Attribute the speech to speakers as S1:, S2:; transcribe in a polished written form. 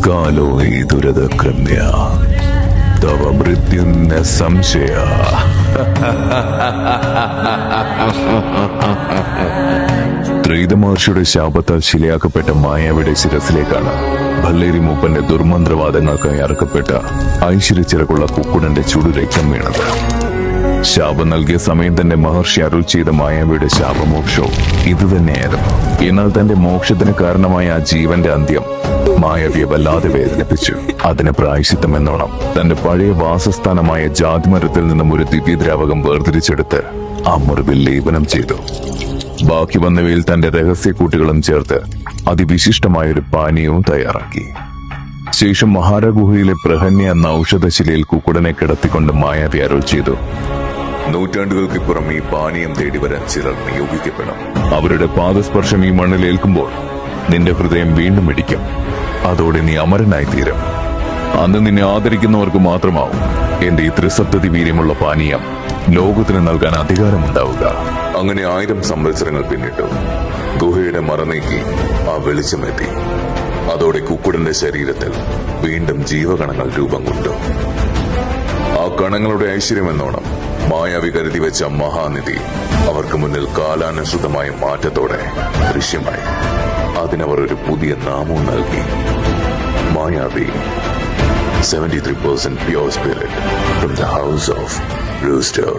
S1: കാലോ ഈ ദുരിതക്രമ്യ തവ മൃത്യുന്ന സംശയ. ത്രിത മഹർഷിയുടെ ശാപത്താൽ ശിലയാക്കപ്പെട്ട മായാവിയുടെ ശിരസിലേക്കാണ് ഭല്ലേരി മൂപ്പന്റെ ദുർമന്ത്രവാദങ്ങൾക്കായി അറക്കപ്പെട്ട ഐശ്വര്യച്ചിറക്കുള്ള കുക്കുടന്റെ ചുടുരക്തം വീണത്. ശാപം നൽകിയ സമയം തന്നെ മഹർഷി അരുൾ ചെയ്ത മായാവിയുടെ ശാപമോക്ഷവും ഇതുതന്നെയായിരുന്നു. എന്നാൽ തന്റെ മോക്ഷത്തിന് കാരണമായ ആ ജീവന്റെ അന്ത്യം മായാവിയെ വല്ലാതെ വേദനിപ്പിച്ചു. അതിന് പ്രായശ്ചിത്തം എന്നോണം തന്റെ പഴയ വാസസ്ഥാനമായ ജാതിമരത്തിൽ നിന്നും ഒരു ദിവ്യദ്രാവകം വേർതിരിച്ചെടുത്ത് ആ മുറിവിൽ ലേപനം ചെയ്തു. ബാക്കി വന്നവയിൽ തന്റെ രഹസ്യക്കൂട്ടുകളും ചേർത്ത് അതിവിശിഷ്ടമായൊരു പാനീയവും തയ്യാറാക്കി. ശേഷം മഹാരഗുഹയിലെ പ്രഹന്യ എന്ന ഔഷധശിലയിൽ കുക്കുടനെ കിടത്തിക്കൊണ്ട് മായാവി അരുൾ ചെയ്തു, നൂറ്റാണ്ടുകൾക്കിപ്പുറം ഈ പാനീയം തേടി വരാൻ ചിലർ നിയോഗിക്കപ്പെടും. അവരുടെ പാദസ്പർശം ഈ മണ്ണിൽ ഏൽക്കുമ്പോൾ നിന്റെ ഹൃദയം വീണ്ടും ഇടിക്കും. അതോടെ നീ അമരനായി തീരും. അന്ന് നിന്നെ ആദരിക്കുന്നവർക്ക് മാത്രമാവും എന്റെ ഈ ത്രിസപ്തതി വീര്യമുള്ള പാനീയം ലോകത്തിന് നൽകാൻ അധികാരമുണ്ടാവുക. അങ്ങനെ 1000 സംവത്സരങ്ങൾ പിന്നിട്ടു. ഗുഹയുടെ മറനീക്കി ആ വെളിച്ചമെത്തി. അതോടെ കുക്കുടന്റെ ശരീരത്തിൽ വീണ്ടും ജീവകണങ്ങൾ രൂപം കൊണ്ടു. ആ കണങ്ങളുടെ ഐശ്വര്യമെന്നോണം മായാവി കരുതി വെച്ച മഹാനിധി അവർക്ക് മുന്നിൽ കാലാനുസൃതമായ മാറ്റത്തോടെ ദൃശ്യമായി. അതിനവർ ഒരു പുതിയ നാമവും നൽകി, മായാവി. 73% pure spirit from the house of Rooster.